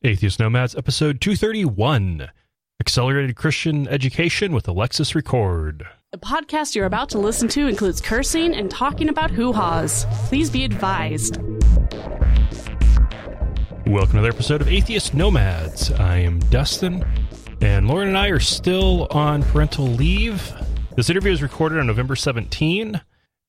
Atheist Nomads, episode 231, Accelerated Christian Education with Alexis Record. The podcast you're about to listen to includes cursing and talking about hoo-haws. Please be advised. Welcome to another episode of Atheist Nomads. I am Dustin, and Lauren and I are still on parental leave. This interview is recorded on November 17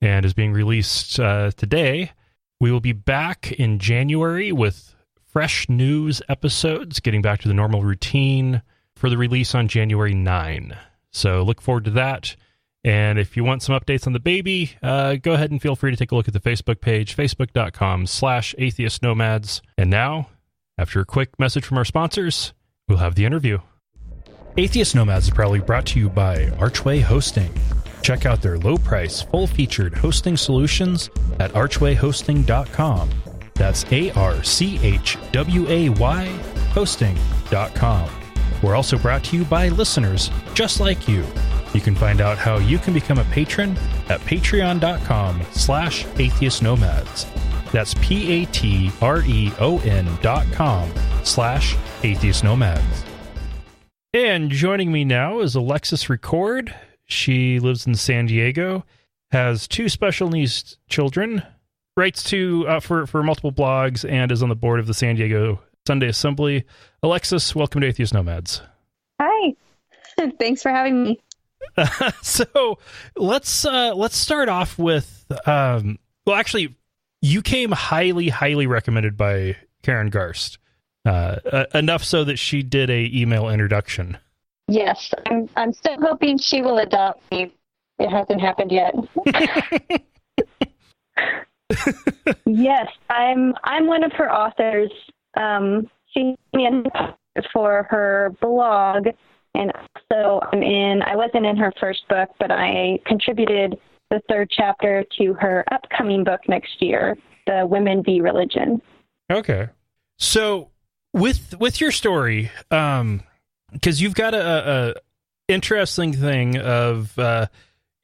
and is being released today. We will be back in January with fresh news episodes, getting back to the normal routine for the release on January 9. So look forward to that. And if you want some updates on the baby, go ahead and feel free to take a look at the Facebook page, facebook.com/atheistnomads. And now, after a quick message from our sponsors, we'll have the interview. Atheist Nomads is proudly brought to you by Archway Hosting. Check out their low-price, full-featured hosting solutions at archwayhosting.com. That's ARCHWAY hosting.com. We're also brought to you by listeners just like you. You can find out how you can become a patron at patreon.com/atheistnomads. That's patreon.com/atheistnomads. And joining me now is Alexis Record. She lives in San Diego, has two special needs children, writes for multiple blogs, and is on the board of the San Diego Sunday Assembly. Alexis, welcome to Atheist Nomads. Hi. Thanks for having me. So let's start off with actually, you came highly recommended by Karen Garst, enough so that she did a email introduction. Yes, I'm still hoping she will adopt me. It hasn't happened yet. Yes, I'm one of her authors. She me for her blog, and also I wasn't in her first book, but I contributed the third chapter to her upcoming book next year, The Women v. Religion. Okay. So with your story, because you've got a interesting thing of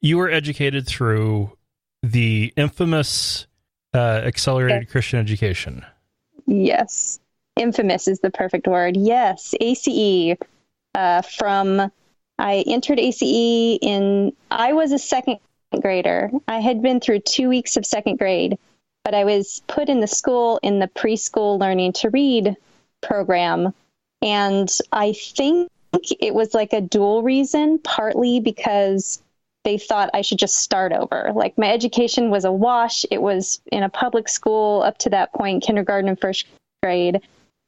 you were educated through the infamous Accelerated Christian Education. Yes. Infamous is the perfect word. Yes. ACE. I entered ACE I was a second grader. I had been through 2 weeks of second grade, but I was put in the preschool learning to read program. And I think it was like a dual reason, partly because they thought I should just start over. Like, my education was a wash. It was in a public school up to that point, kindergarten and first grade.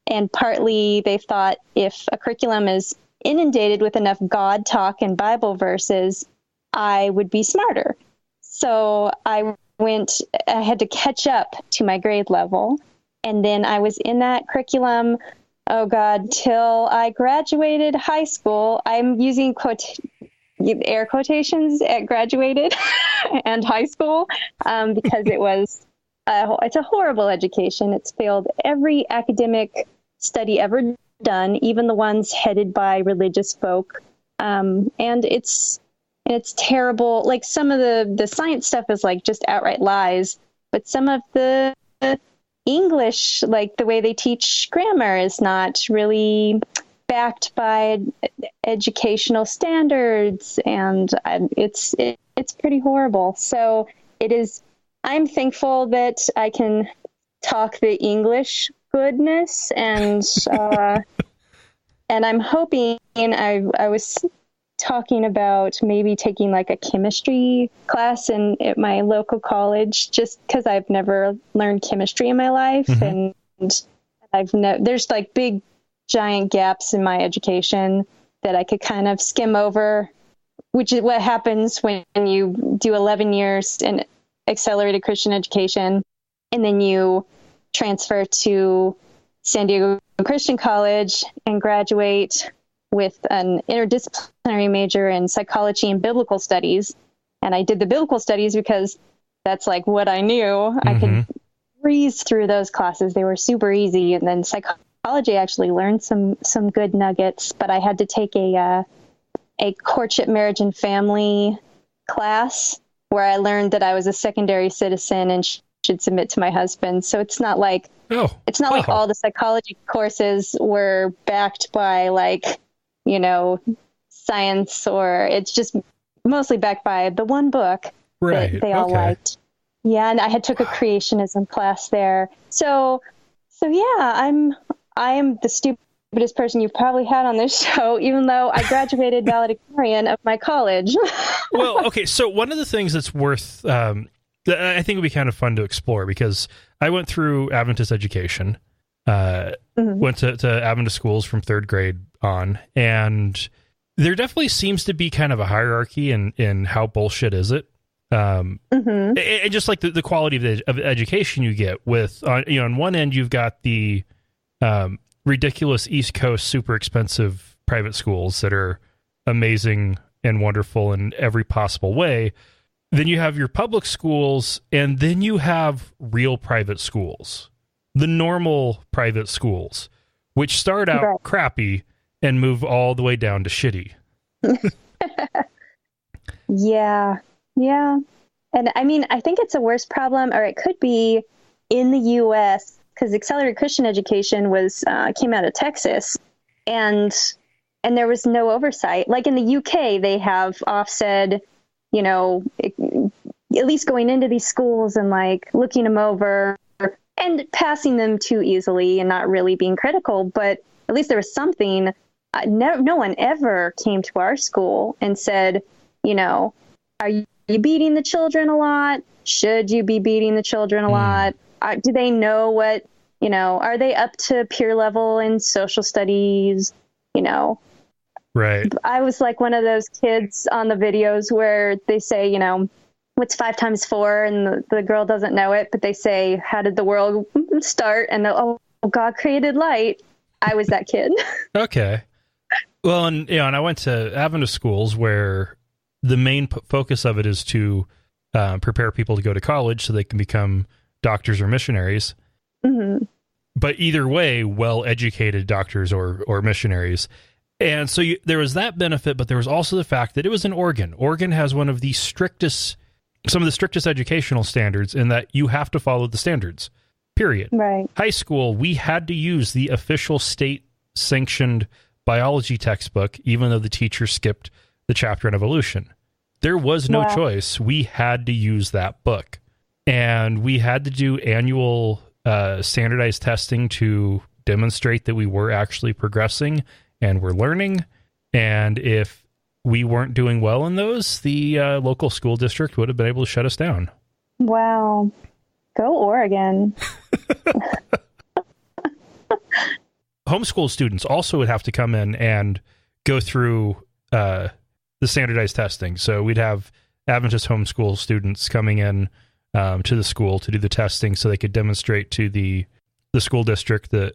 And partly they thought if a curriculum is inundated with enough God talk and Bible verses, I would be smarter. So I had to catch up to my grade level. And then I was in that curriculum, till I graduated high school. I'm using air quotations at graduated and high school because it's a horrible education. It's failed every academic study ever done, even the ones headed by religious folk. And it's terrible. Like, some of the science stuff is like just outright lies, but some of the English, like the way they teach grammar, is not really backed by educational standards, and it's pretty horrible. So it is. I'm thankful that I can talk the English goodness, and and I'm hoping. I was talking about maybe taking like a chemistry class at my local college, just because I've never learned chemistry in my life, and there's like big giant gaps in my education that I could kind of skim over, which is what happens when you do 11 years in accelerated Christian education and then you transfer to San Diego Christian College and graduate with an interdisciplinary major in psychology and biblical studies. And I did the biblical studies because that's like what I knew. I could breeze through those classes. They were super easy. And then psychology, actually learned some good nuggets, but I had to take a courtship, marriage, and family class where I learned that I was a secondary citizen and should submit to my husband. So it's not like like all the psychology courses were backed by like, science, or it's just mostly backed by the one book that they all liked. Yeah, and I had took a creationism class there. So yeah, I am the stupidest person you've probably had on this show, even though I graduated valedictorian of my college. Well, okay, so one of the things that's worth, I think would be kind of fun to explore, because I went through Adventist education, went to Adventist schools from third grade on, and there definitely seems to be kind of a hierarchy in how bullshit is it. And just like the quality of education you get with, on one end, you've got the ridiculous East Coast, super expensive private schools that are amazing and wonderful in every possible way. Then you have your public schools, and then you have real private schools, the normal private schools, which start out crappy and move all the way down to shitty. Yeah. And I mean, I think it's a worse problem, or it could be in the U.S., because accelerated Christian education came out of Texas, and there was no oversight. Like in the U.K., they have Ofsted, at least going into these schools and like looking them over and passing them too easily and not really being critical. But at least there was something. No one ever came to our school and said, are you beating the children a lot? Should you be beating the children a lot? Do they know what, are they up to peer level in social studies? Right. I was like one of those kids on the videos where they say, what's 5 times 4? And the girl doesn't know it, but they say, how did the world start? And God created light. I was that kid. Okay. Well, and I went to Adventist schools where the main focus of it is to prepare people to go to college so they can become doctors or missionaries. Mm-hmm. But either way, well-educated doctors or missionaries. And so there was that benefit, but there was also the fact that it was in Oregon. Oregon has some of the strictest educational standards, in that you have to follow the standards, period. Right. High school, we had to use the official state-sanctioned biology textbook, even though the teacher skipped the chapter on evolution. There was no choice. We had to use that book. And we had to do annual standardized testing to demonstrate that we were actually progressing and we're learning. And if we weren't doing well in those, the local school district would have been able to shut us down. Wow. Go Oregon. Homeschool students also would have to come in and go through the standardized testing. So we'd have Adventist homeschool students coming in to the school to do the testing so they could demonstrate to the school district that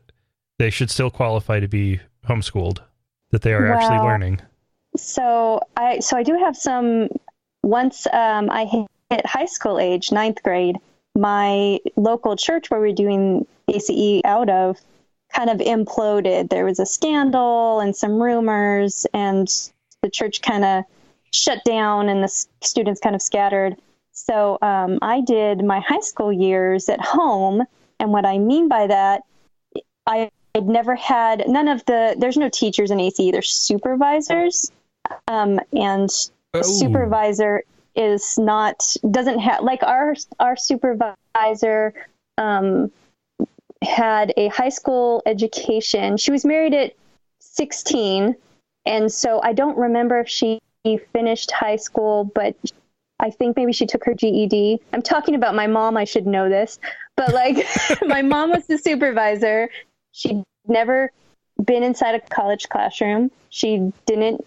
they should still qualify to be homeschooled, that they are actually learning. So I do have some. Once I hit high school age, 9th grade, my local church where we're doing ACE out of kind of imploded. There was a scandal and some rumors, and the church kind of shut down and the students kind of scattered. So I did my high school years at home. And what I mean by that, I'd never had there's no teachers in ACE, there's supervisors. And a supervisor doesn't have, like our supervisor had a high school education. She was married at 16. And so I don't remember if she finished high school, but I think maybe she took her GED. I'm talking about my mom. I should know this. But like my mom was the supervisor. She'd never been inside a college classroom. She didn't,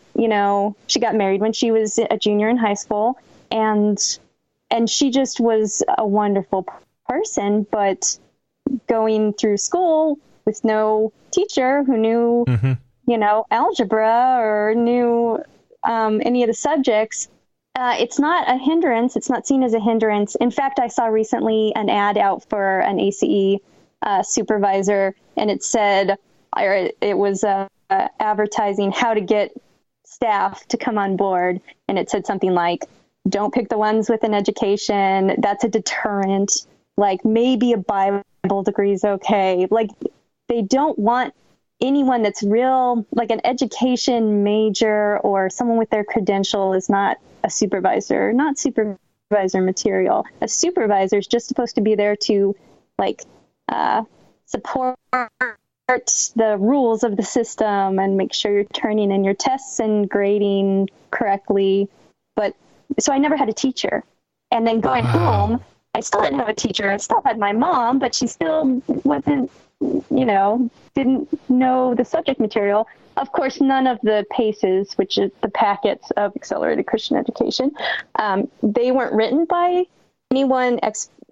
she got married when she was a junior in high school. And she just was a wonderful person. But going through school with no teacher who knew, algebra or knew any of the subjects, it's not a hindrance. It's not seen as a hindrance. In fact, I saw recently an ad out for an ACE supervisor, and it said, it was advertising how to get staff to come on board. And it said something like, don't pick the ones with an education. That's a deterrent. like maybe a Bible degree is okay. Like they don't want anyone that's real, like an education major or someone with their credential is not a supervisor, not supervisor material. A supervisor is just supposed to be there to like support the rules of the system and make sure you're turning in your tests and grading correctly. But so I never had a teacher. And then going home, I still didn't have a teacher. I still had my mom, but she still wasn't, didn't know the subject material. Of course, none of the PACEs, which is the packets of accelerated Christian education, they weren't written by anyone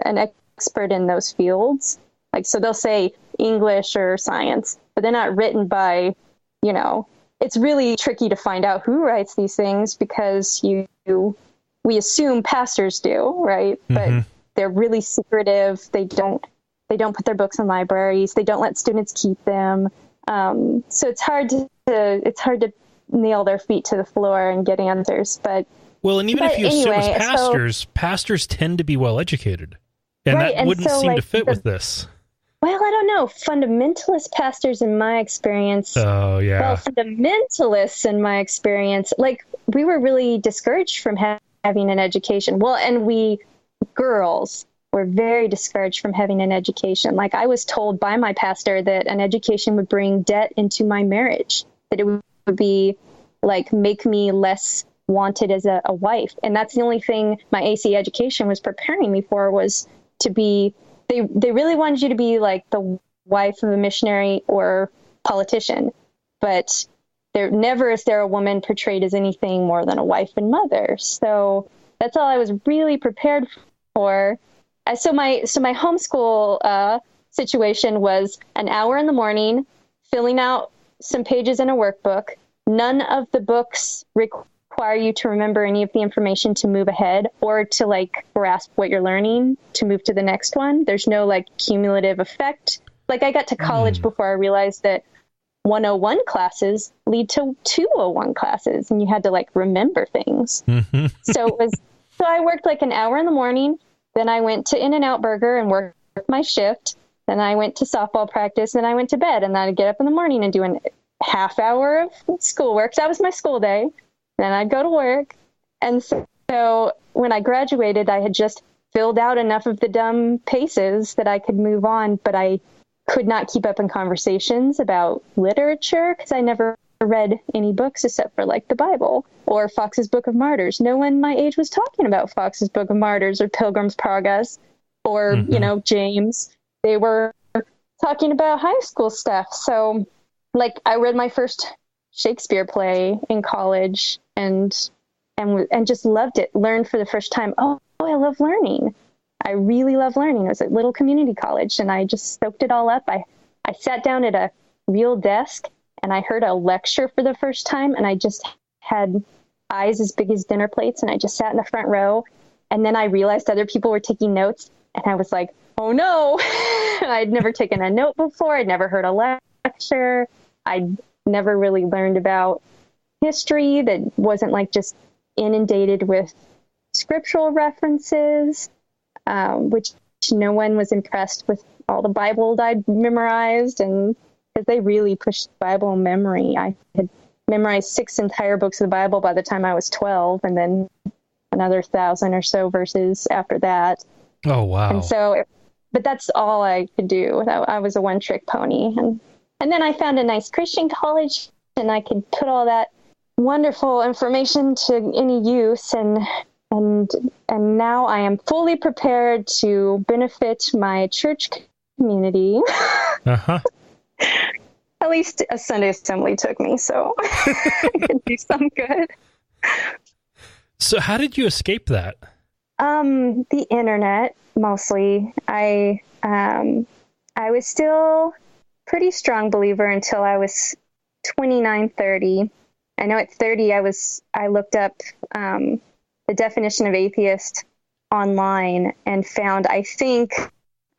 an expert in those fields. Like, so they'll say English or science, but they're not written by, it's really tricky to find out who writes these things because we assume pastors do, right? Mm-hmm. But they're really secretive. They don't put their books in libraries. They don't let students keep them. So it's hard to nail their feet to the floor and get answers. But and even if you assume as pastors tend to be well educated, and right, that wouldn't seem to fit with this. Well, I don't know. Fundamentalist pastors, in my experience. Oh, yeah. Well, fundamentalists, in my experience, like we were really discouraged from having an education. Well, and we girls were very discouraged from having an education. Like I was told by my pastor that an education would bring debt into my marriage, that it would be like make me less wanted as a wife. And that's the only thing my AC education was preparing me for, was to be, they really wanted you to be like the wife of a missionary or politician, but never is there a woman portrayed as anything more than a wife and mother. So that's all I was really prepared for. So my homeschool situation was an hour in the morning, filling out some pages in a workbook. None of the books require you to remember any of the information to move ahead or to like grasp what you're learning to move to the next one. There's no like cumulative effect. Like I got to college before I realized that 101 classes lead to 201 classes, and you had to like remember things. Mm-hmm. So I worked like an hour in the morning. Then I went to In-N-Out Burger and worked my shift. Then I went to softball practice. Then I went to bed, and then I'd get up in the morning and do a half hour of schoolwork. So that was my school day. Then I'd go to work. And so when I graduated, I had just filled out enough of the dumb paces that I could move on, but I could not keep up in conversations about literature because I never read any books except for like the Bible or Fox's Book of Martyrs. No one my age was talking about Fox's Book of Martyrs or Pilgrim's Progress or, James. They were talking about high school stuff. So like I read my first Shakespeare play in college and just loved it. Learned for the first time. Oh, I love learning. I really love learning. It was at little community college and I just soaked it all up. I sat down at a real desk and I heard a lecture for the first time, and I just had eyes as big as dinner plates, and I just sat in the front row. And then I realized other people were taking notes, and I was like, oh no. I'd never taken a note before. I'd never heard a lecture. I'd never really learned about history that wasn't like just inundated with scriptural references, which no one was impressed with all the Bible I'd memorized, and because they really pushed Bible memory. I had memorized 6 entire books of the Bible by the time I was 12, and then another 1,000 or so verses after that. Oh, wow. And so, but that's all I could do. I was a one-trick pony. And then I found a nice Christian college, and I could put all that wonderful information to any use. And now I am fully prepared to benefit my church community. Uh-huh. At least a Sunday assembly took me, so I could do some good. So how did you escape that? The internet, mostly. I was still pretty strong believer until I was 29, 30. I know at 30 I looked up the definition of atheist online and found,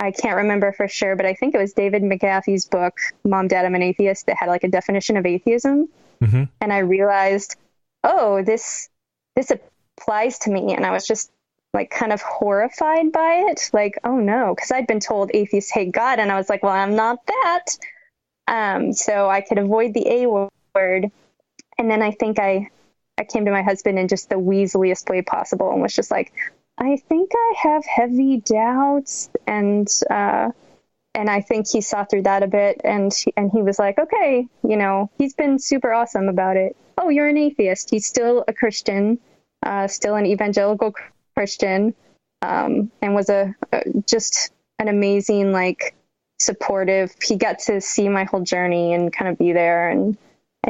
I can't remember for sure, but I think it was David McGaffey's book, Mom, Dad, I'm an Atheist, that had like a definition of atheism. Mm-hmm. And I realized, oh, this applies to me. And I was just like kind of horrified by it. Like, oh no, because I'd been told atheists hate God, and I was like, well, I'm not that. So I could avoid the A word. And then I think I came to my husband in just the weaseliest way possible and was just like, I think I have heavy doubts. And I think he saw through that a bit. And he was like, okay, he's been super awesome about it. Oh, you're an atheist. He's still a Christian, still an evangelical Christian, and was just an amazing, like, supportive. He got to see my whole journey and kind of be there. And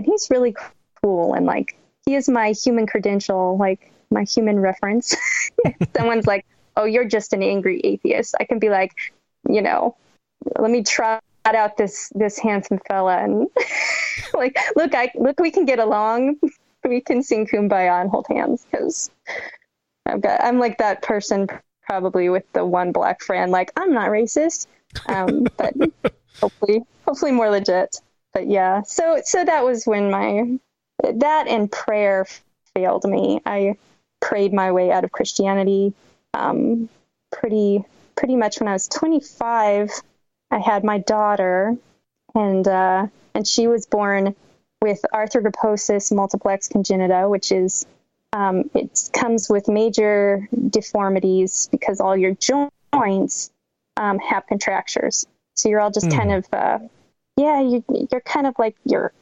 he's really cool. And like, he is my human credential, like my human reference. Someone's like, oh, you're just an angry atheist. I can be like, let me trot out this handsome fella and like, look, we can get along. We can sing Kumbaya and hold hands, because I'm like that person probably with the one black friend. Like, I'm not racist, but hopefully more legit. But yeah, so that was when that and prayer failed me. I prayed my way out of Christianity. Pretty much when I was 25, I had my daughter, and she was born with arthrogryposis multiplex congenita, which is it comes with major deformities because all your joints have contractures. So you're all just kind of you're kind of like her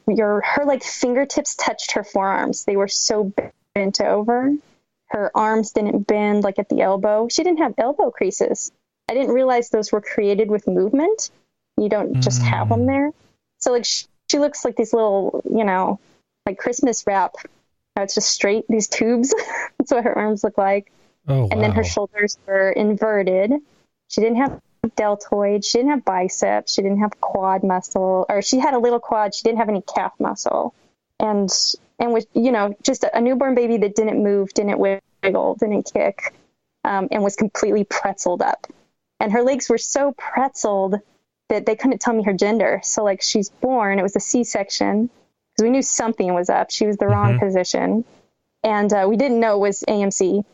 like fingertips touched her forearms. They were so bent over. Her arms didn't bend like at the elbow. She didn't have elbow creases. I didn't realize those were created with movement. You don't just have them there. So like she looks like these little, like Christmas wrap. How it's just straight, these tubes. That's what her arms look like. Oh, wow. And then her shoulders were inverted. She didn't have deltoid. She didn't have biceps. She didn't have quad muscle, or she had a little quad. She didn't have any calf muscle. And with, just a newborn baby that didn't move, didn't wiggle, didn't kick, and was completely pretzeled up. And her legs were so pretzeled that they couldn't tell me her gender. So like, she's born, it was a C-section, because we knew something was up. She was the wrong position. And we didn't know it was AMC,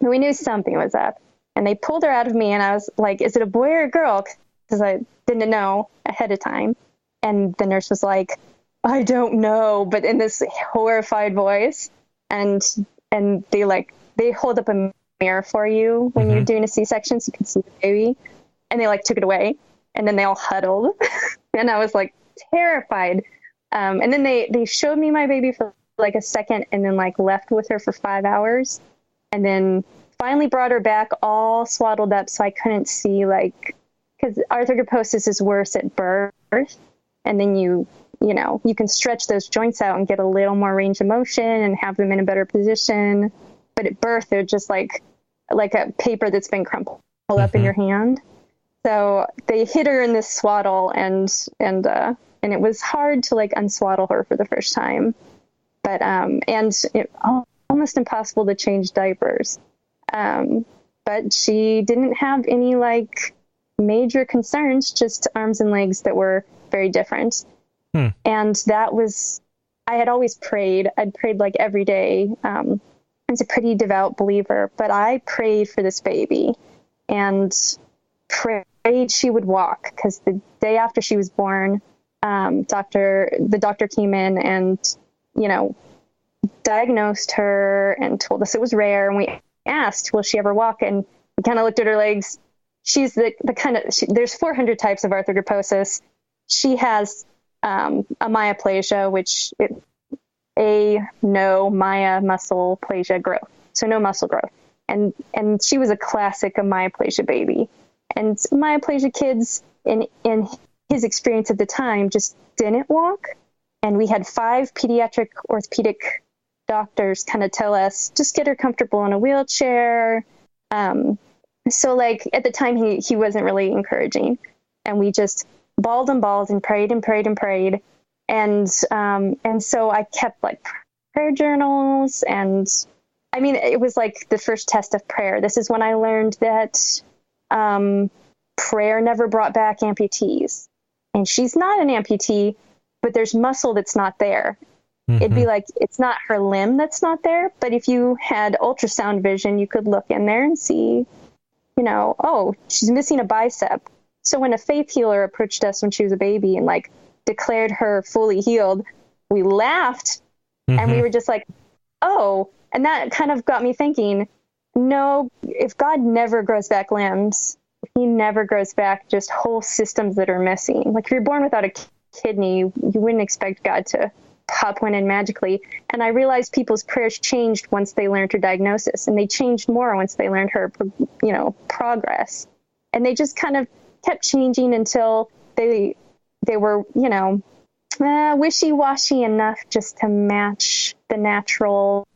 but we knew something was up. And they pulled her out of me, and I was like, is it a boy or a girl? Because I didn't know ahead of time. And the nurse was like, I don't know, but in this horrified voice. And they hold up a mirror for you when you're doing a C-section so you can see the baby. And they like took it away, and then they all huddled. And I was like terrified. And then they showed me my baby for like a second, and then like left with her for 5 hours, and then finally brought her back all swaddled up so I couldn't see, like, because arthrogryposis is worse at birth, and then you can stretch those joints out and get a little more range of motion and have them in a better position. But at birth, they're just like a paper that's been crumpled up in your hand. So they hit her in this swaddle, and it was hard to like unswaddle her for the first time. But and it almost impossible to change diapers. But she didn't have any like major concerns, just arms and legs that were very different. And that was, I had always prayed. I'd prayed like every day. I was a pretty devout believer, but I prayed for this baby and prayed she would walk, because the day after she was born, the doctor came in and, diagnosed her and told us it was rare. And we asked, will she ever walk? And we kind of looked at her legs. She's the kind of, there's 400 types of arthrogryposis. She has a myoplasia, which muscle-plasia growth. So no muscle growth. And she was a classic myоplasia baby. And myoplasia kids, in his experience at the time, just didn't walk. And we had 5 pediatric orthopedic doctors kind of tell us, just get her comfortable in a wheelchair. So like at the time, he wasn't really encouraging. And we just bawled and prayed and prayed and prayed. And so I kept like prayer journals. And I mean, it was like the first test of prayer. This is when I learned that prayer never brought back amputees. And she's not an amputee, but there's muscle that's not there. It'd be like, it's not her limb that's not there, but if you had ultrasound vision, you could look in there and see, you know, oh, she's missing a bicep. So when a faith healer approached us when she was a baby and like declared her fully healed, we laughed and we were just like, oh, and that kind of got me thinking, no, if God never grows back limbs, he never grows back just whole systems that are missing. Like if you're born without a kidney, you wouldn't expect God to pop one in magically. And I realized people's prayers changed once they learned her diagnosis, and they changed more once they learned her, you know, progress. And they just kind of kept changing until they were, you know, wishy-washy enough just to match the natural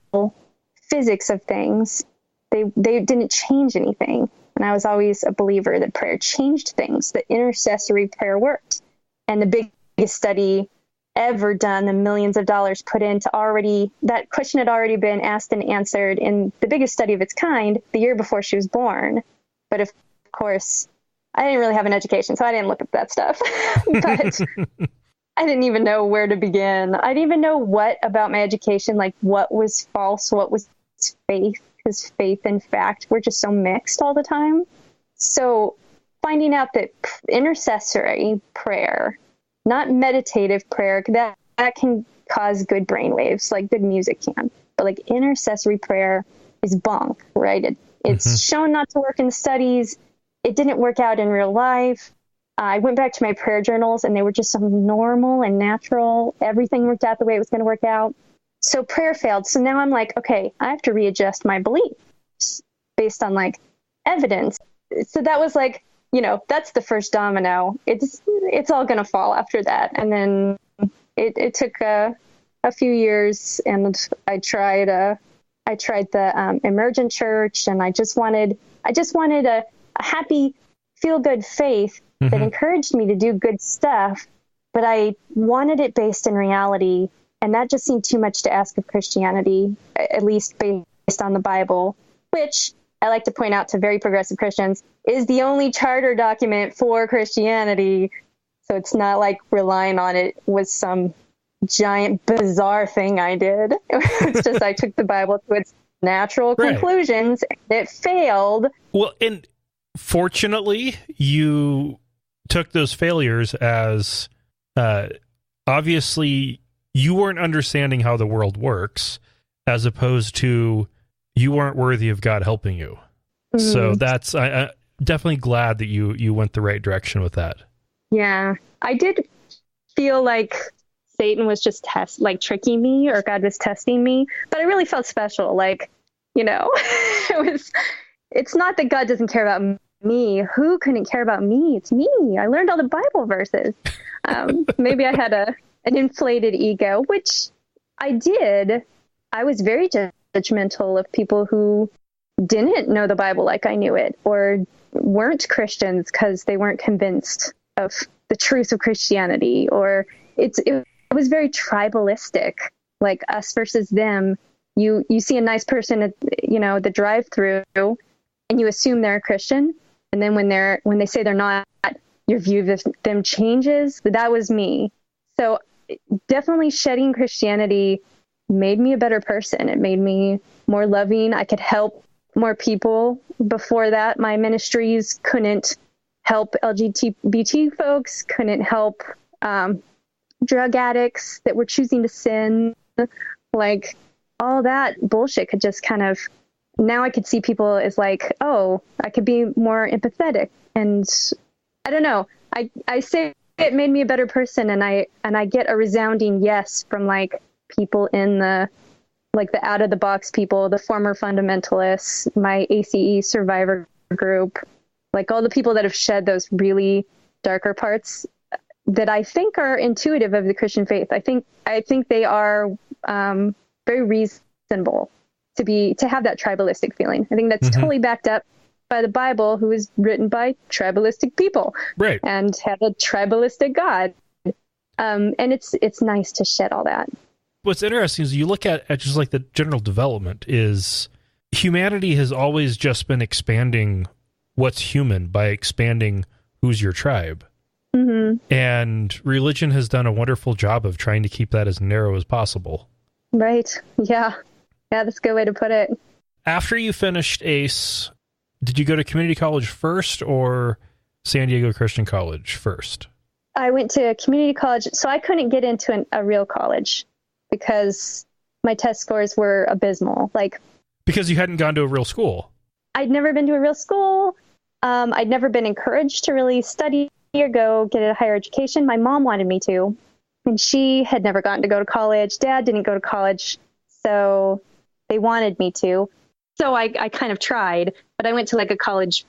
physics of things. They didn't change anything. And I was always a believer that prayer changed things, that intercessory prayer worked. And the biggest study ever done, the millions of dollars put into that question had already been asked and answered in the biggest study of its kind the year before she was born. But of course, I didn't really have an education, so I didn't look at that stuff. But I didn't even know where to begin. I didn't even know what about my education, like what was false, what was faith, because faith and fact were just so mixed all the time. So finding out that intercessory prayer, not meditative prayer, that can cause good brain waves, like good music can. But like intercessory prayer is bunk, right? It's shown not to work in studies. It didn't work out in real life. I went back to my prayer journals and they were just so normal and natural. Everything worked out the way it was going to work out. So prayer failed. So now I'm like, okay, I have to readjust my beliefs based on like evidence. So that was like, you know, that's the first domino. It's all going to fall after that. And then it took a few years, and I tried the emergent church, and I just wanted a happy, feel good faith that encouraged me to do good stuff, but I wanted it based in reality. And that just seemed too much to ask of Christianity, at least based on the Bible, which I like to point out to very progressive Christians is the only charter document for Christianity. So it's not like relying on it was some giant bizarre thing I did. It's just I took the Bible to its natural conclusions and it failed. Well, and fortunately, you took those failures as obviously you weren't understanding how the world works, as opposed to you weren't worthy of God helping you. So that's I definitely glad that you went the right direction with that. Yeah, I did feel like Satan was just tricking me, or God was testing me, but I really felt special. Like, you know, it's not that God doesn't care about me. Who couldn't care about me? It's me. I learned all the Bible verses. Maybe I had an inflated ego, which I did. I was very judgmental of people who didn't know the Bible like I knew it, or weren't Christians because they weren't convinced of the truth of Christianity, or it was very tribalistic, like us versus them. You see a nice person at, you know, the drive-through, and you assume they're a Christian, and then when they say they're not, your view of them changes. That was me. So definitely shedding Christianity made me a better person. It made me more loving. I could help more people. Before that, my ministries couldn't help LGBT folks, couldn't help drug addicts that were choosing to sin. Like, all that bullshit could just kind of, now I could see people as like, oh, I could be more empathetic. And I don't know, I say it made me a better person, and I get a resounding yes from like people in the out of the box people, the former fundamentalists, my ACE survivor group, like all the people that have shed those really darker parts that I think are intuitive of the Christian faith. I think they are very reasonable to have that tribalistic feeling. I think that's totally backed up by the Bible, who is written by tribalistic people, right, and have a tribalistic God. And it's nice to shed all that. What's interesting is you look at just like the general development is humanity has always just been expanding what's human by expanding who's your tribe. Mm-hmm. And religion has done a wonderful job of trying to keep that as narrow as possible. Right. Yeah. Yeah, that's a good way to put it. After you finished ACE, did you go to community college first or San Diego Christian College first? I went to community college, so I couldn't get into a real college because my test scores were abysmal. Because you hadn't gone to a real school. I'd never been to a real school. I'd never been encouraged to really study or go get a higher education. My mom wanted me to, and she had never gotten to go to college. Dad didn't go to college, so they wanted me to. So I kind of tried, but I went to a college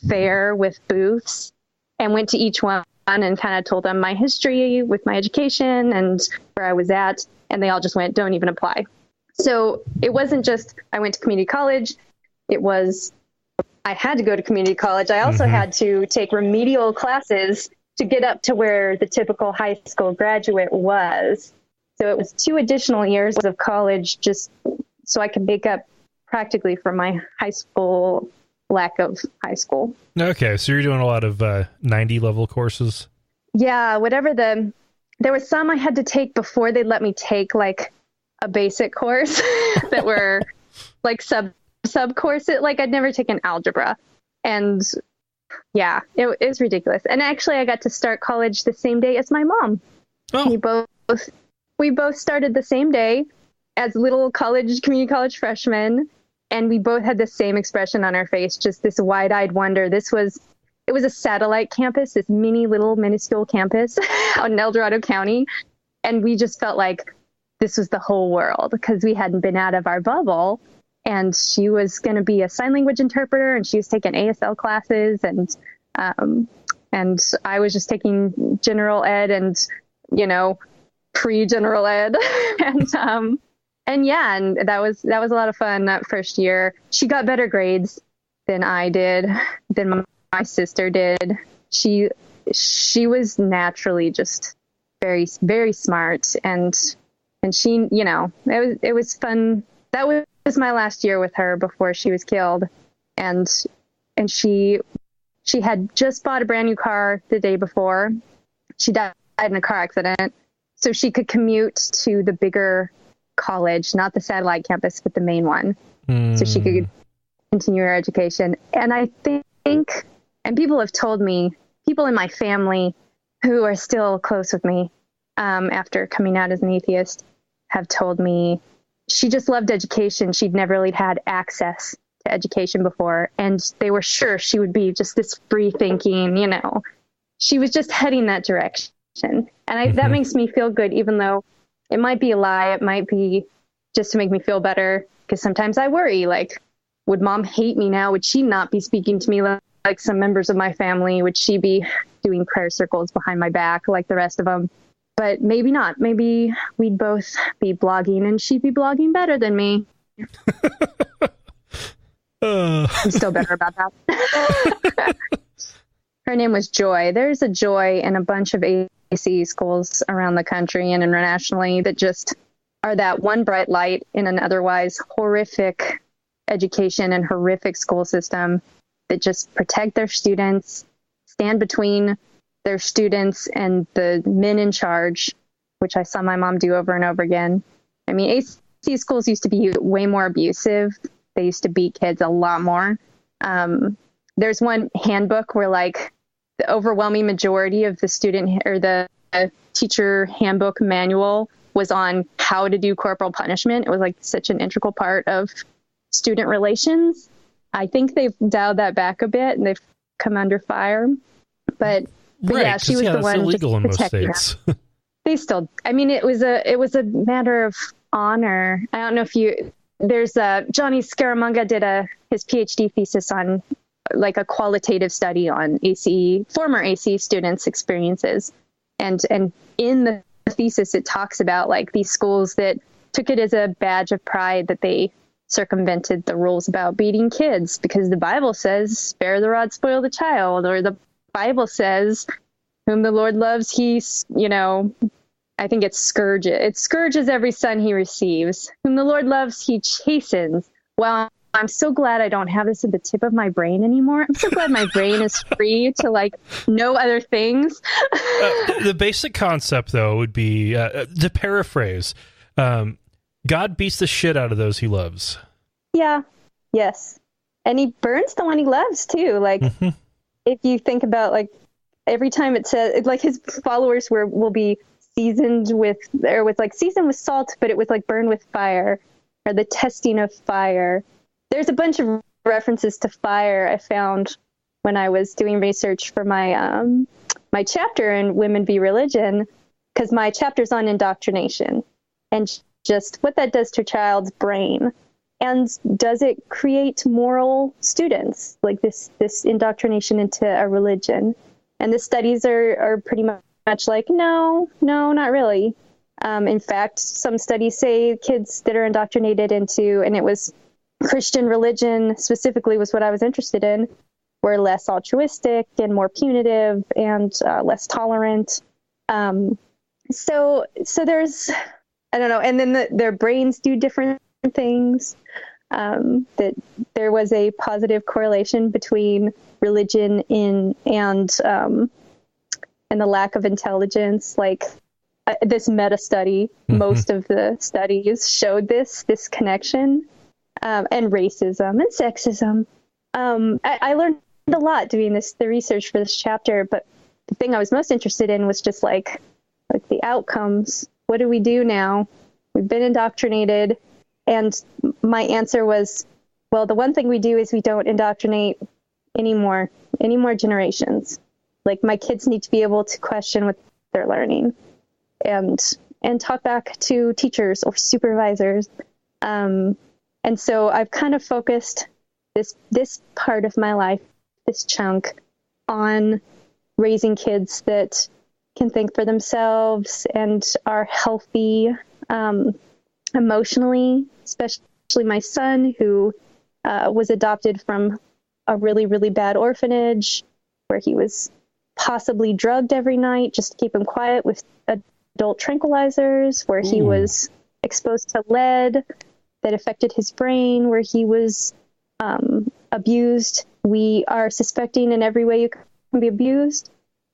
fair with booths and went to each one and kind of told them my history with my education and where I was at. And they all just went, don't even apply. So it wasn't just I went to community college. It was I had to go to community college. I also had to take remedial classes to get up to where the typical high school graduate was. So it was 2 additional years of college just so I could make up practically for my high school lack of high school. Okay, so you're doing a lot of 90 level courses? Yeah, there was some I had to take before they let me take a basic course that were sub courses. I'd never taken algebra. And yeah, it was ridiculous. And actually I got to start college the same day as my mom. Oh. We both started the same day as little community college freshmen. And we both had the same expression on our face, just this wide-eyed wonder. It was a satellite campus, this minuscule campus out in El Dorado County. And we just felt like this was the whole world because we hadn't been out of our bubble. And she was going to be a sign language interpreter, and she was taking ASL classes, and I was just taking general ed and, pre-general ed. And that was a lot of fun that first year. She got better grades than I did, than my sister did. She was naturally just very, very smart, and she, it was fun. That was my last year with her before she was killed, and she had just bought a brand new car the day before. She died in a car accident, so she could commute to the bigger college, not the satellite campus, but the main one. So she could continue her education. And I think, and people have told me, people in my family who are still close with me after coming out as an atheist have told me she just loved education. She'd never really had access to education before. And they were sure she would be just this free thinking, she was just heading that direction. And that makes me feel good, even though it might be a lie. It might be just to make me feel better. Because sometimes I worry, would mom hate me now? Would she not be speaking to me like some members of my family? Would she be doing prayer circles behind my back like the rest of them? But maybe not. Maybe we'd both be blogging and she'd be blogging better than me. I'm still better about that. Her name was Joy. There's a Joy in a bunch of ACE schools around the country and internationally that just are that one bright light in an otherwise horrific education and horrific school system that just protect their students, stand between their students and the men in charge, which I saw my mom do over and over again. I mean, ACE schools used to be way more abusive. They used to beat kids a lot more. There's one handbook where the overwhelming majority of the student or the teacher handbook manual was on how to do corporal punishment. It was such an integral part of student relations. I think they've dialed that back a bit and they've come under fire. But right, yeah, she was the one illegal in most states. They still, it was a matter of honor. I don't know if there's Johnny Scaramanga did his PhD thesis on a qualitative study on former ACE students' experiences. And in the thesis, it talks about these schools that took it as a badge of pride that they circumvented the rules about beating kids because the Bible says, spare the rod, spoil the child, or the Bible says, whom the Lord loves, I think it's scourges. It scourges every son he receives. Whom the Lord loves, he chastens. Well, I'm so glad I don't have this at the tip of my brain anymore. I'm so glad my brain is free to like know other things. The basic concept, though, would be, to paraphrase, God beats the shit out of those he loves. Yeah. Yes. And he burns the one he loves, too. Like, if you think about, like, every time it says, like, his followers will be seasoned with salt, but it was, like, burned with fire, or the testing of fire. There's a bunch of references to fire I found when I was doing research for my my chapter in Women v. Religion, because my chapter's on indoctrination and just what that does to a child's brain. And does it create moral students, like this indoctrination into a religion? And the studies are pretty much like, no, not really. In fact, some studies say kids that are indoctrinated into, and it was Christian religion specifically was what I was interested in, were less altruistic and more punitive and less tolerant. So there's, I don't know. And then their brains do different things. That there was a positive correlation between religion and the lack of intelligence. Like this meta study, most of the studies showed this connection, and racism and sexism. I learned a lot doing the research for this chapter, but the thing I was most interested in was just like the outcomes. What do we do now? We've been indoctrinated. And my answer was, well, the one thing we do is we don't indoctrinate any more generations. Like, my kids need to be able to question what they're learning and talk back to teachers or supervisors. And so I've kind of focused this part of my life, this chunk, on raising kids that can think for themselves and are healthy, emotionally, especially my son, who was adopted from a really, really bad orphanage where he was possibly drugged every night just to keep him quiet with adult tranquilizers, where he was exposed to lead that affected his brain, where he was abused. We are suspecting in every way you can be abused,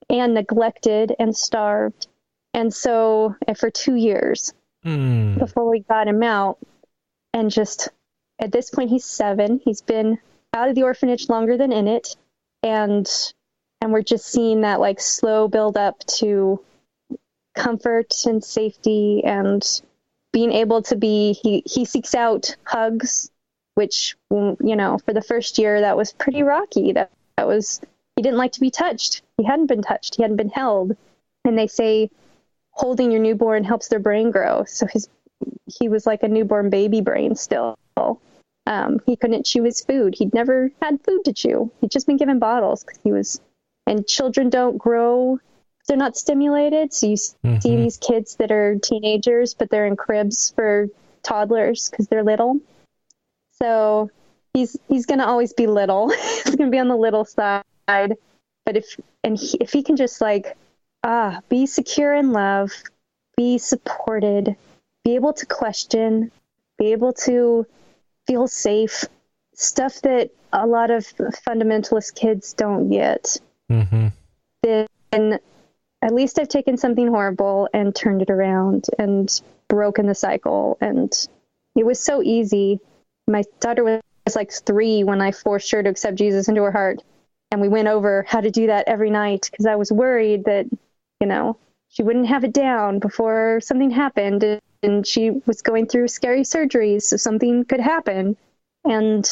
and neglected and starved. And so for 2 years, before we got him out, and just at this point he's 7. He's been out of the orphanage longer than in it, and we're just seeing that like slow build up to comfort and safety and being able to be. He seeks out hugs, which, you know, for the first year that was pretty rocky. That was, he didn't like to be touched. He hadn't been touched. He hadn't been held, and they say holding your newborn helps their brain grow. So he was like a newborn baby brain still. He couldn't chew his food. He'd never had food to chew. He'd just been given bottles because he was, and children don't grow. They're not stimulated. So you see these kids that are teenagers, but they're in cribs for toddlers because they're little. So he's going to always be little. He's going to be on the little side. But if he can just like, be secure in love, be supported, be able to question, be able to feel safe, stuff that a lot of fundamentalist kids don't get, then at least I've taken something horrible and turned it around and broken the cycle. And it was so easy. My daughter was like 3 when I forced her to accept Jesus into her heart. And we went over how to do that every night because I was worried that, you know, she wouldn't have it down before something happened, and she was going through scary surgeries, so something could happen. And,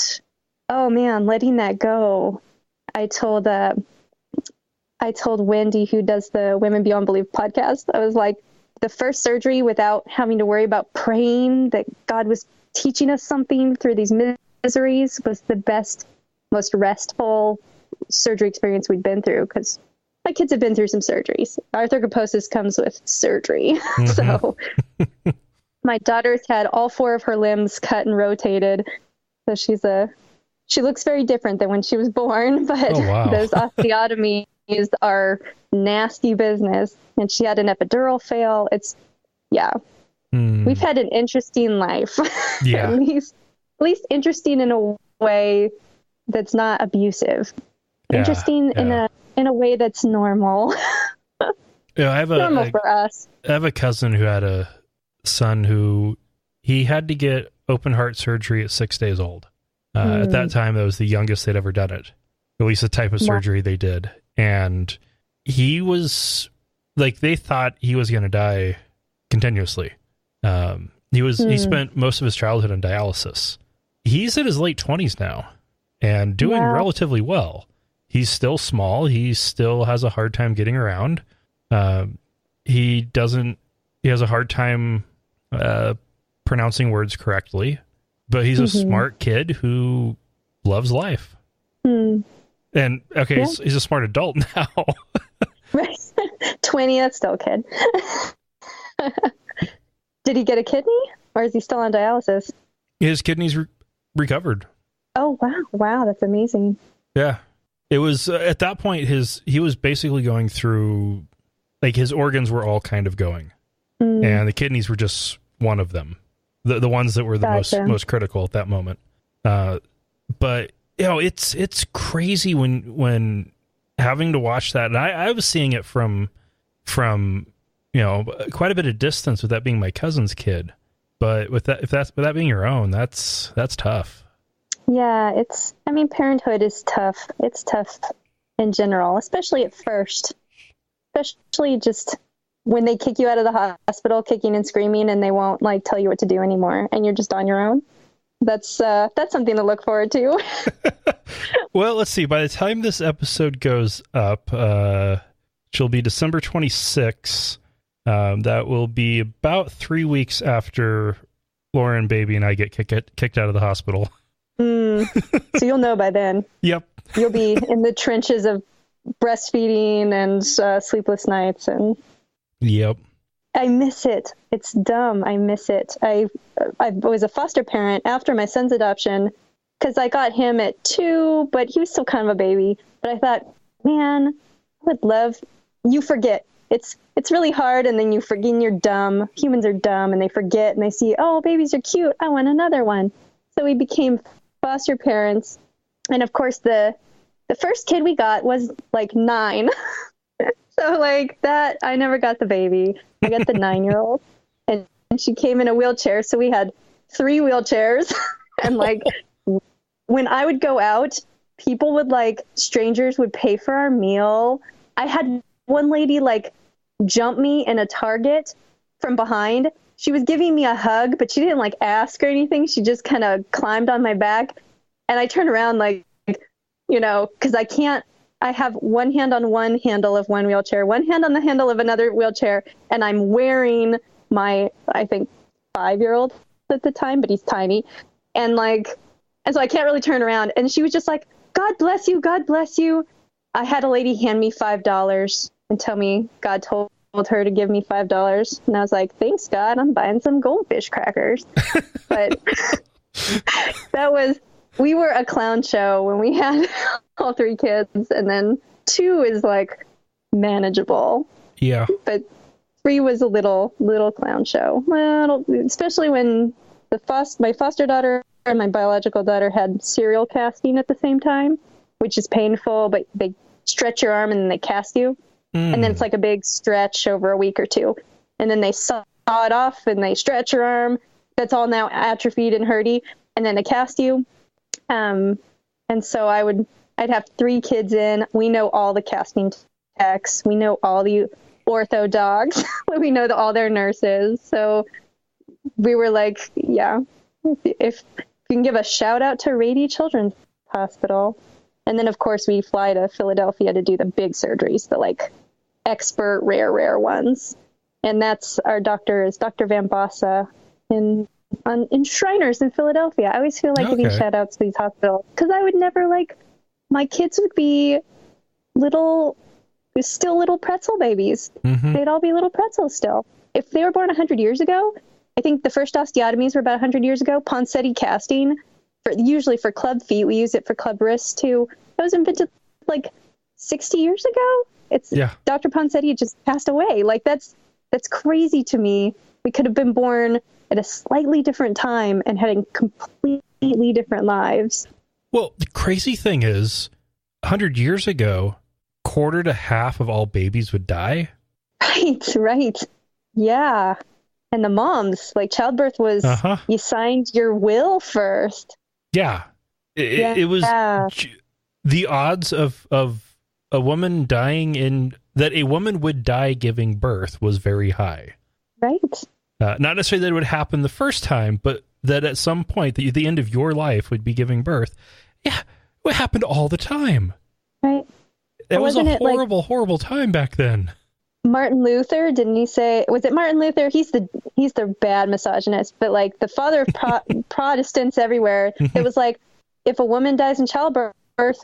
oh man, letting that go. I told Wendy, who does the Women Beyond Belief podcast, I was like, the first surgery without having to worry about praying that God was teaching us something through these miseries was the best, most restful surgery experience we'd been through, because my kids have been through some surgeries. Arthrogryposis comes with surgery. So my daughter's had all 4 of her limbs cut and rotated. So she looks very different than when she was born, but those osteotomies are nasty business. And she had an epidural fail. We've had an interesting life. Yeah. At least least interesting in a way that's not abusive. Interesting in a way that's normal. Yeah, I have normal for us. I have a cousin who had a son who he had to get open heart surgery at 6 days old. At that time, that was the youngest they'd ever done it. At least the type of surgery they did. And he was like, they thought he was going to die continuously. He spent most of his childhood on dialysis. He's in his late 20s now and doing relatively well. He's still small. He still has a hard time getting around. He has a hard time pronouncing words correctly, but he's a smart kid who loves life. And he's a smart adult now. Right. 20, that's still a kid. Did he get a kidney or is he still on dialysis? His kidneys recovered. Oh, wow. That's amazing. Yeah. It was at that point, he was basically going through, like, his organs were all kind of going, and the kidneys were just one of them, the ones that were the most critical at that moment. But it's crazy when having to watch that, and I was seeing it from quite a bit of distance, with that being my cousin's kid. But with that being your own, that's tough. Yeah, parenthood is tough. It's tough in general, especially at first. Especially just when they kick you out of the hospital, kicking and screaming, and they won't tell you what to do anymore, and you're just on your own. That's something to look forward to. Well, let's see. By the time this episode goes up, she'll be December 26th. That will be about 3 weeks after Lauren, baby, and I get kicked out of the hospital. So you'll know by then. Yep. You'll be in the trenches of breastfeeding and sleepless nights. And yep. I miss it. It's dumb. I miss it. I was a foster parent after my son's adoption because I got him at 2, but he was still kind of a baby. But I thought, man, I would love, you forget. It's really hard, and then you forget, and you're dumb. Humans are dumb, and they forget, and they see, oh, babies are cute. I want another one. So we became foster parents. And of course, the first kid we got was 9. So that, I never got the baby. I got the 9-year-old, and she came in a wheelchair. So we had 3 wheelchairs. And when I would go out, people would strangers would pay for our meal. I had one lady jump me in a Target from behind. She was giving me a hug, but she didn't ask or anything. She just kind of climbed on my back, and I turned around because I have one hand on one handle of one wheelchair, one hand on the handle of another wheelchair, and I'm wearing my, I think, 5-year-old at the time, but he's tiny. And so I can't really turn around. And she was just like, God bless you. God bless you. I had a lady hand me $5 and tell me God told her to give me $5. And I was like, thanks, God. I'm buying some goldfish crackers. But we were a clown show when we had all 3 kids. And then 2 is manageable. Yeah. But 3 was a little clown show. Well, especially when my foster daughter and my biological daughter had serial casting at the same time, which is painful, but they stretch your arm and then they cast you. And then it's a big stretch over a week or 2. And then they saw it off and they stretch your arm. That's all now atrophied and hurty. And then they cast you. And so I'd have 3 kids in. We know all the casting techs. We know all the ortho dogs. We know all their nurses. So we were yeah, if you can give a shout out to Rady Children's Hospital. And then, of course, we fly to Philadelphia to do the big surgeries, the expert, rare ones. And that's our doctor is Dr. Van Bossa in Shriners in Philadelphia. I always feel giving shout outs to these hospitals because I would never my kids would be still little pretzel babies. Mm-hmm. They'd all be little pretzels still. If they were born 100 years ago, I think the first osteotomies were about 100 years ago. Ponseti casting, usually for club feet. We use it for club wrists too. That was invented 60 years ago. Dr. Ponseti just passed away. That's crazy to me. We could have been born at a slightly different time and had a completely completely different lives. Well, the crazy thing is, 100 years ago, quarter to half of all babies would die. Right. Yeah. And the moms, like childbirth was, you signed your will first. Yeah. It was the odds of a woman dying that a woman would die giving birth was very high. Right. Not necessarily that it would happen the first time, but that at some point, the end of your life would be giving birth. Yeah. It happened all the time. Right. That was a horrible, horrible time back then. Martin Luther, didn't he say, was it Martin Luther? He's the bad misogynist, but like the father of Protestants everywhere. It was like, if a woman dies in childbirth,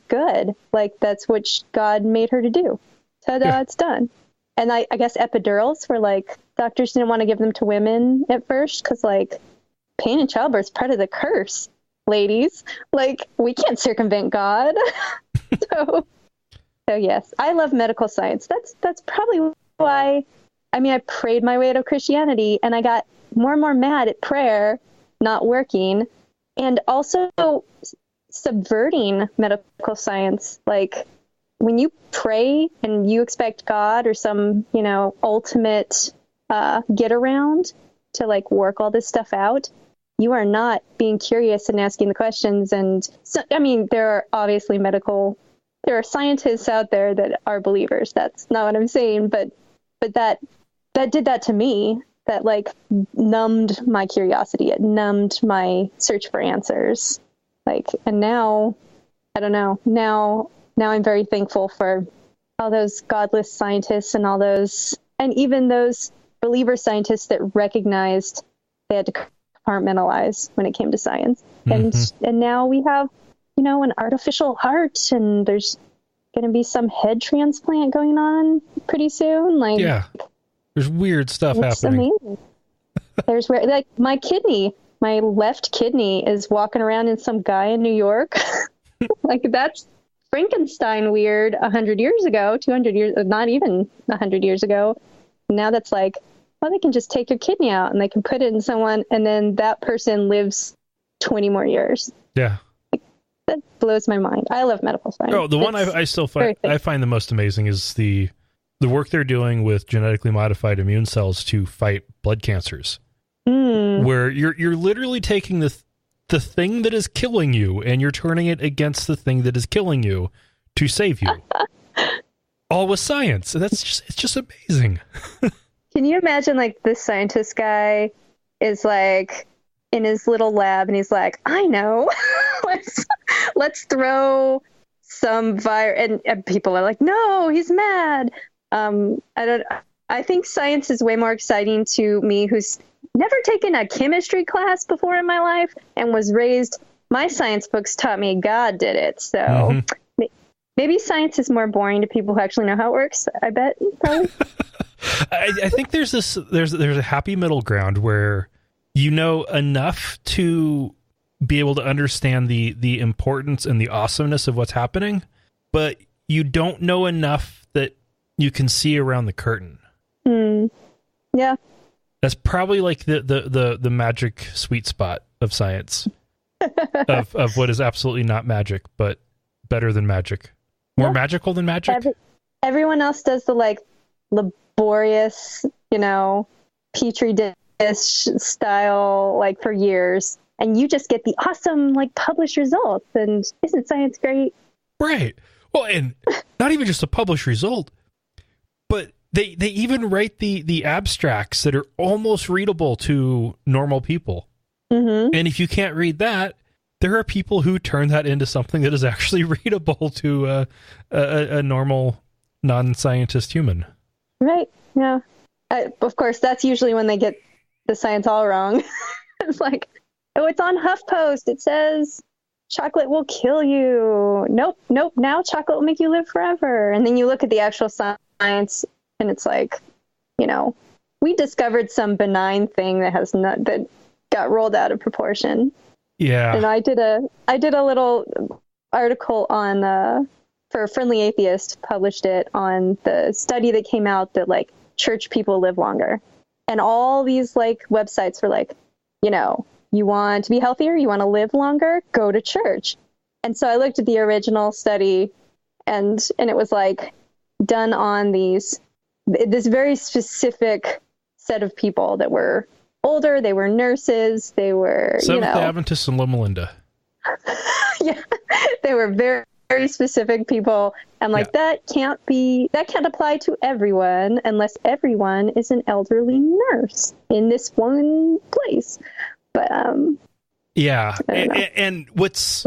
good. Like that's what God made her to do. Ta-da, it's done. And I guess epidurals were like, doctors didn't want to give them to women at first because like pain in childbirth is part of the curse, ladies. Like we can't circumvent God. So yes, I love medical science. That's probably why. I mean, I prayed my way out of Christianity, and I got more and more mad at prayer not working, and also subverting medical science. Like when you pray and you expect God or some, ultimate get around to like work all this stuff out, you are not being curious and asking the questions. And so, I mean, there are obviously there are scientists out there that are believers. That's not what I'm saying, but that did that to me. That like numbed my curiosity. It numbed my search for answers. Like, and now, I don't know. Now I'm very thankful for all those godless scientists and all those, and even those believer scientists that recognized they had to compartmentalize when it came to science. Mm-hmm. And now we have, an artificial heart, and there's going to be some head transplant going on pretty soon. Like, yeah, there's weird stuff happening. Amazing. There's like my left kidney is walking around in some guy in New York. Like that's Frankenstein weird 100 years ago, 200 years, not even 100 years ago. Now that's like, well, they can just take your kidney out and they can put it in someone, and then that person lives 20 more years. Yeah. That blows my mind. I love medical science. Oh, the one I still find the most amazing is the work they're doing with genetically modified immune cells to fight blood cancers. Where you're literally taking the thing that is killing you and you're turning it against the thing that is killing you to save you. All with science. It's just amazing. Can you imagine like this scientist guy is like in his little lab and he's like, I know, let's throw some virus, and people are like, no, he's mad. I think science is way more exciting to me, who's never taken a chemistry class before in my life and was raised, my science books taught me God did it. So maybe science is more boring to people who actually know how it works. I bet. Probably. I think there's a happy middle ground where you know enough to be able to understand the importance and the awesomeness of what's happening, but you don't know enough that you can see around the curtain. Yeah. That's probably like the magic sweet spot of science, of what is absolutely not magic, but better than magic. More magical than magic? Everyone else does the like laborious, petri dish style, like for years. And you just get the awesome, like published results. And isn't science great? Right. Well, and not even just a published result, but they even write the abstracts that are almost readable to normal people. Mm-hmm. And if you can't read that, there are people who turn that into something that is actually readable to a normal non-scientist human. Right. Yeah. Of course, that's usually when they get the science all wrong. It's like, oh, it's on HuffPost. It says chocolate will kill you. Nope. Now chocolate will make you live forever. And then you look at the actual science, and it's like, we discovered some benign thing that got rolled out of proportion. Yeah. And I did a little article on for Friendly Atheist, published it on the study that came out that like church people live longer. And all these like websites were like, You want to be healthier? You want to live longer? Go to church. And so I looked at the original study, and it was like done on this very specific set of people that were older. They were nurses. They were, Seventh-day Adventists in Loma Linda. Yeah, they were very, very specific people. And that can't apply to everyone unless everyone is an elderly nurse in this one place. But yeah, and what's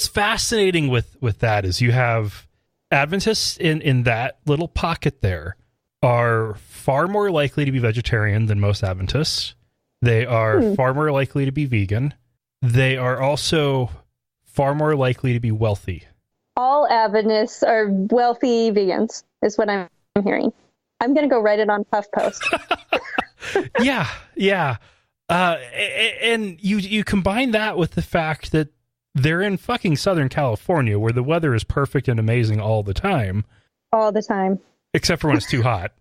fascinating with that is you have Adventists in that little pocket there are far more likely to be vegetarian than most Adventists. They are far more likely to be vegan. They are also far more likely to be wealthy. All Adventists are wealthy vegans, is what I'm hearing. I'm going to go write it on HuffPost. Yeah. And you combine that with the fact that they're in fucking Southern California, where the weather is perfect and amazing all the time. All the time. Except for when it's too hot.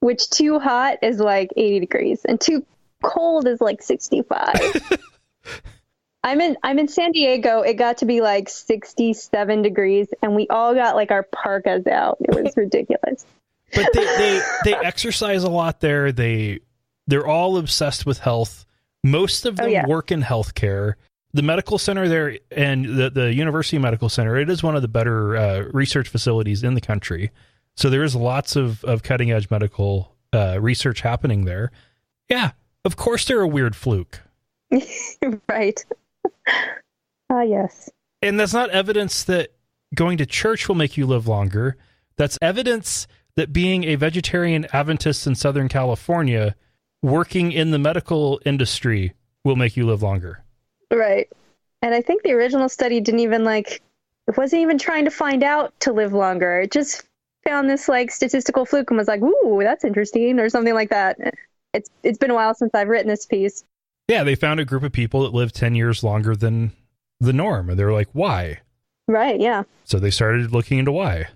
Which too hot is like 80 degrees, and too cold is like 65. I'm in San Diego. It got to be like 67 degrees, and we all got like our parkas out. It was ridiculous. But they exercise a lot there. They're all obsessed with health. Most of them work in healthcare. The medical center there and the University Medical Center, it is one of the better research facilities in the country. So there is lots of cutting edge medical research happening there. Yeah, of course they're a weird fluke. Right. Yes. And that's not evidence that going to church will make you live longer. That's evidence that being a vegetarian Adventist in Southern California, working in the medical industry, will make you live longer. Right. And I think the original study didn't even it wasn't even trying to find out to live longer. It just found this statistical fluke and was like, ooh, that's interesting, or something like that. It's been a while since I've written this piece. Yeah, they found a group of people that lived 10 years longer than the norm. And they were like, why? Right, yeah. So they started looking into why.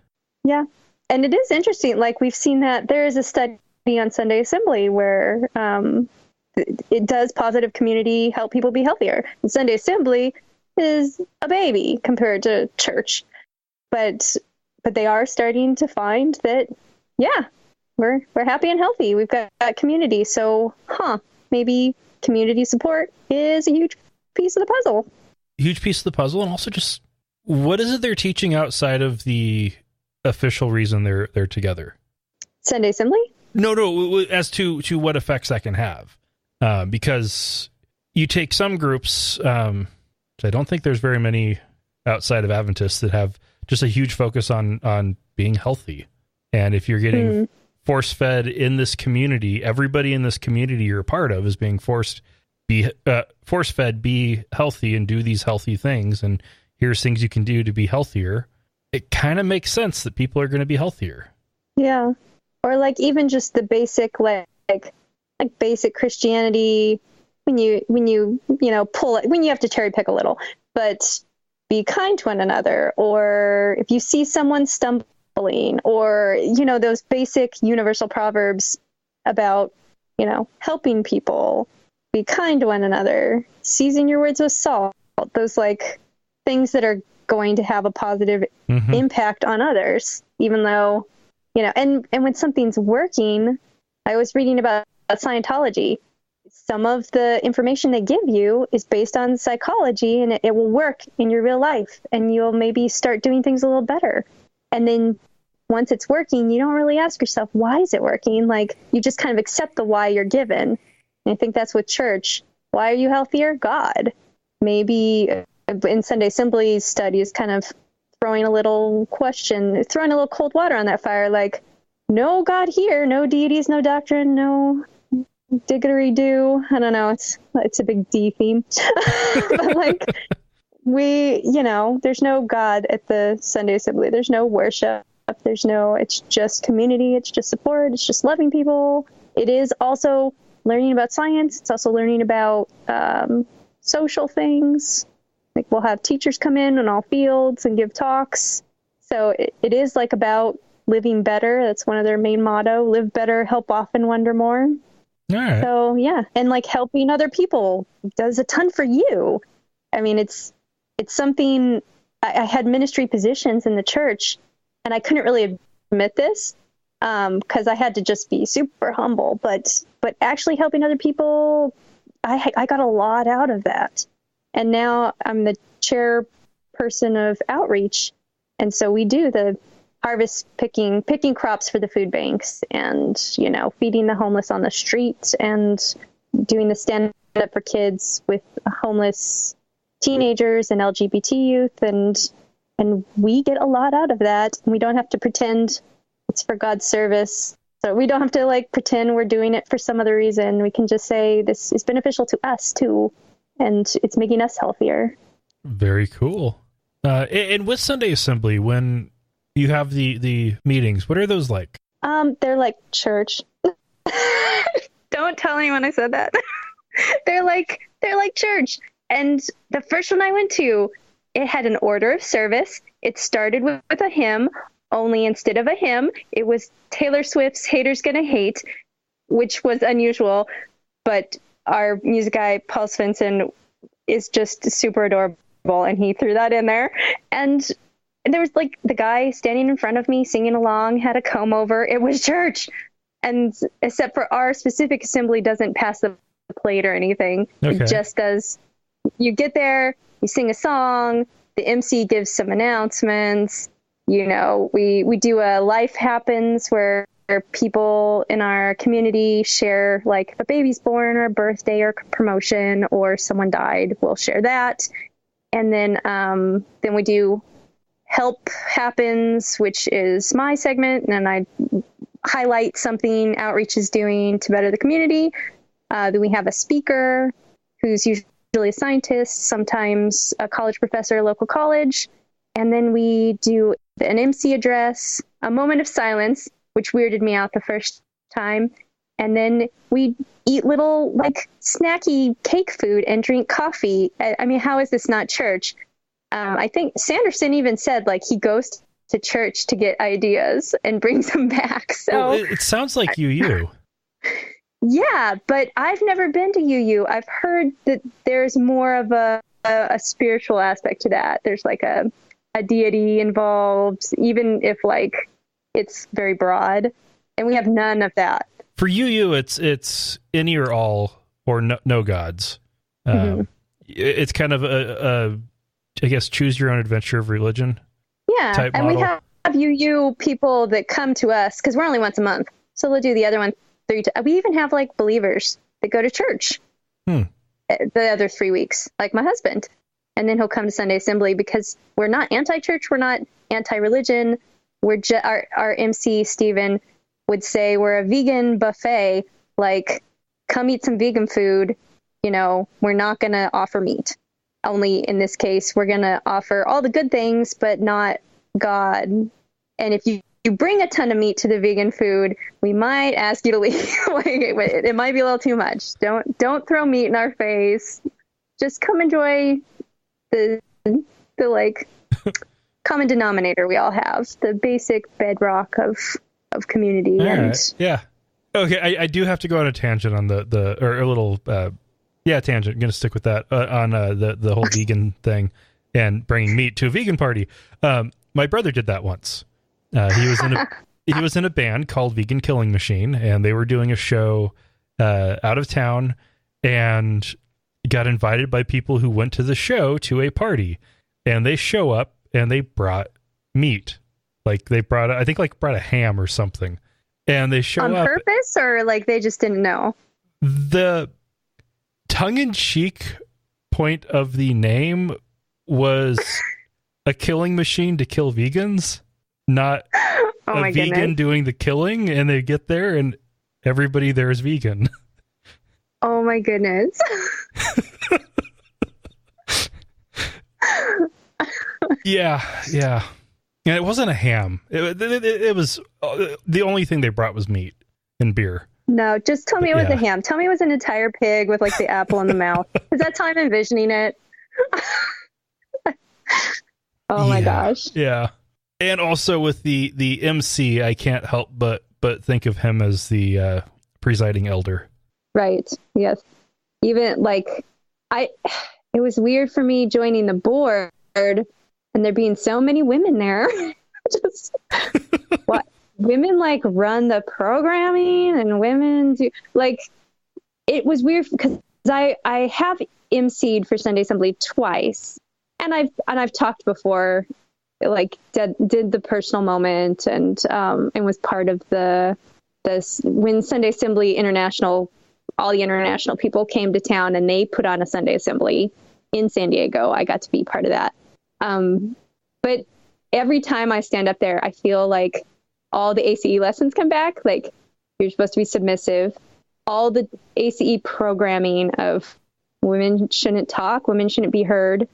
Yeah. And it is interesting. We've seen that there is a study on Sunday Assembly where it does positive community help people be healthier. And Sunday Assembly is a baby compared to church. But they are starting to find that, yeah, we're happy and healthy. We've got community. So, maybe community support is a huge piece of the puzzle. Huge piece of the puzzle. And also just, what is it they're teaching outside of the official reason they're together? Sunday Assembly? No, as to what effects that can have. Because you take some groups, I don't think there's very many outside of Adventists that have just a huge focus on being healthy. And if you're getting force-fed in this community, everybody in this community you're a part of is being force-fed, be healthy and do these healthy things. And here's things you can do to be healthier. It kind of makes sense that people are going to be healthier. Yeah. Or even just the basic, basic Christianity, when you pull it, when you have to cherry pick a little, but be kind to one another. Or if you see someone stumbling, or, those basic universal proverbs about, helping people, be kind to one another, season your words with salt, those things that are going to have a positive impact on others, even though, and when something's working. I was reading about Scientology. Some of the information they give you is based on psychology, and it will work in your real life, and you'll maybe start doing things a little better. And then once it's working, you don't really ask yourself, why is it working? You just kind of accept the why you're given. And I think that's with church. Why are you healthier? God. Maybe in Sunday Assembly studies, kind of throwing a little cold water on that fire, no God here, no deities, no doctrine, no diggity-do. I don't know, it's a big D theme. But there's no God at the Sunday Assembly. There's no worship. It's just community. It's just support. It's just loving people. It is also learning about science. It's also learning about social things. We'll have teachers come in all fields and give talks. So it is about living better. That's one of their main motto: live better, help often, wonder more. All right. So yeah, and like helping other people does a ton for you. I mean, it's something. I had ministry positions in the church, and I couldn't really admit this because I had to just be super humble. But actually helping other people, I got a lot out of that. And now I'm the chairperson of outreach, and so we do the harvest picking crops for the food banks, and feeding the homeless on the street, and doing the stand up for kids with homeless teenagers and LGBT youth, and we get a lot out of that. We don't have to pretend it's for God's service. So we don't have to like pretend we're doing it for some other reason. We can just say this is beneficial to us too, and it's making us healthier. Very cool. And with Sunday Assembly, when you have the meetings, what are those like? They're like church. Don't tell anyone I said that. They're like church. And the first one I went to, it had an order of service. It started with a hymn, only instead of a hymn, it was Taylor Swift's Haters Gonna Hate, which was unusual. But our music guy, Paul Svensson, is just super adorable, and he threw that in there. And there was like the guy standing in front of me singing along, had a comb over. It was church. And except for our specific assembly doesn't pass the plate or anything. Okay. It just does. You get there, you sing a song, the MC gives some announcements. We do a Life Happens where people in our community share like if a baby's born or a birthday or promotion or someone died, we'll share that. And then we do Help Happens, which is my segment, and I highlight something Outreach is doing to better the community. Then we have a speaker who's usually a scientist, sometimes a college professor at a local college. And then we do an MC address, a moment of silence, which weirded me out the first time. And then we eat little like snacky cake food and drink coffee. I mean, how is this not church? I think Sanderson even said like he goes to church to get ideas and brings them back. So well, it sounds like UU. Yeah, but I've never been to UU. I've heard that there's more of a spiritual aspect to that. There's like a deity involved, even if like it's very broad, and we have none of that. For UU, it's any or all or no gods. It's kind of a I guess choose your own adventure of religion. Yeah, type and model. we have UU people that come to us because we're only once a month, so they'll do the other one 3 times. We even have like believers that go to church the other 3 weeks, like my husband, and then he'll come to Sunday Assembly because we're not anti-church, we're not anti-religion. We're our MC Stephen would say we're a vegan buffet. Like, come eat some vegan food. We're not going to offer meat. Only in this case, we're going to offer all the good things, but not God. And if you bring a ton of meat to the vegan food, we might ask you to leave. It might be a little too much. Don't throw meat in our face. Just come enjoy the like common denominator we all have, the basic bedrock of community. All and right. Yeah. Okay. I do have to go on a tangent on or a little tangent. I'm going to stick with that on the whole vegan thing and bringing meat to a vegan party. My brother did that once. He was in a band called Vegan Killing Machine, and they were doing a show out of town, and got invited by people who went to the show to a party, and they show up and they brought meat. Like they brought a ham or something, and they show up on purpose, or like they just didn't know. The tongue-in-cheek point of the name was a killing machine to kill vegans, not a vegan doing the killing. And they get there and everybody there is vegan. Oh my goodness. Yeah. And it wasn't a ham. It was the only thing they brought was meat and beer. No, just tell me it was a ham. Tell me it was an entire pig with like the apple in the mouth. Because that's how I'm envisioning it. Oh my gosh. Yeah. And also with the MC, I can't help but think of him as the presiding elder. Right. Yes. Even like it was weird for me joining the board and there being so many women there. Just what women like run the programming and women do like, it was weird because I have emceed for Sunday Assembly twice and I've talked before, like did the personal moment and was part of when Sunday Assembly International, all the international people came to town and they put on a Sunday Assembly in San Diego. I got to be part of that. But every time I stand up there, I feel like all the ACE lessons come back. Like you're supposed to be submissive. All the ACE programming of women shouldn't talk, women shouldn't be heard.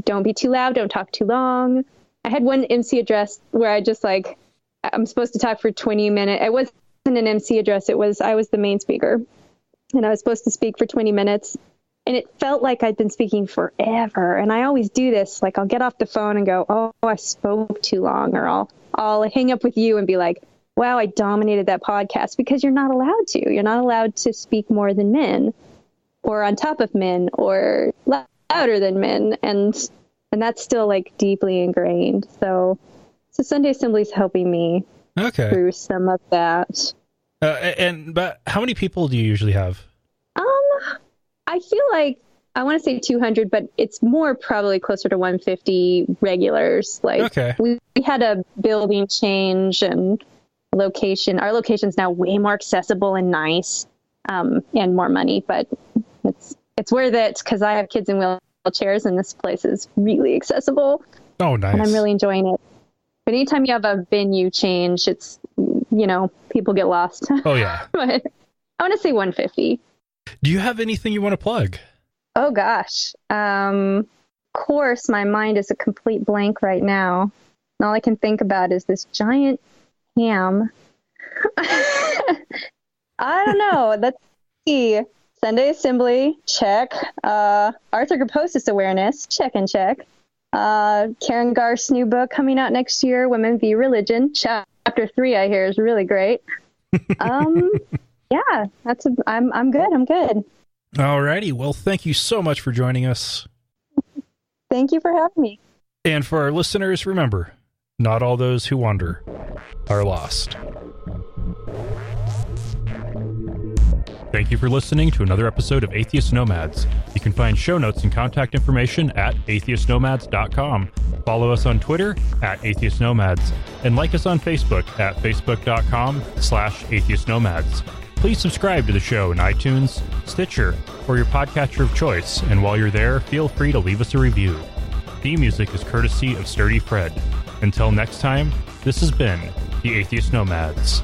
Don't be too loud. Don't talk too long. I had one MC address where I just like, I'm supposed to talk for 20 minutes. It wasn't an MC address. I was the main speaker and I was supposed to speak for 20 minutes. And it felt like I'd been speaking forever. And I always do this. Like I'll get off the phone and go, oh, I spoke too long. Or I'll hang up with you and be like, wow, I dominated that podcast, because you're not allowed to. You're not allowed to speak more than men or on top of men or louder than men. And that's still like deeply ingrained. So Sunday Assembly is helping me through some of that. But how many people do you usually have? I feel like I want to say 200, but it's more probably closer to 150 regulars. Like we had a building change and location. Our location's now way more accessible and nice, and more money, but it's worth it because I have kids in wheelchairs and this place is really accessible. Oh, nice. And I'm really enjoying it. But anytime you have a venue change, it's, people get lost. Oh, yeah. But I want to say 150. Do you have anything you want to plug? Oh, gosh. Of course, my mind is a complete blank right now. And all I can think about is this giant ham. I don't know. Let's see. Sunday Assembly, check. Arthrogryposis awareness, check and check. Karen Garth's new book coming out next year, Women v. Religion. Chapter 3, I hear, is really great. Yeah, I'm good. Alrighty. Well, thank you so much for joining us. Thank you for having me. And for our listeners, remember, not all those who wander are lost. Thank you for listening to another episode of Atheist Nomads. You can find show notes and contact information at atheistnomads.com. Follow us on Twitter at Atheist Nomads, and like us on Facebook at facebook.com/atheistnomads. Please subscribe to the show in iTunes, Stitcher, or your podcatcher of choice, and while you're there, feel free to leave us a review. Theme music is courtesy of Sturdy Fred. Until next time, this has been the Atheist Nomads.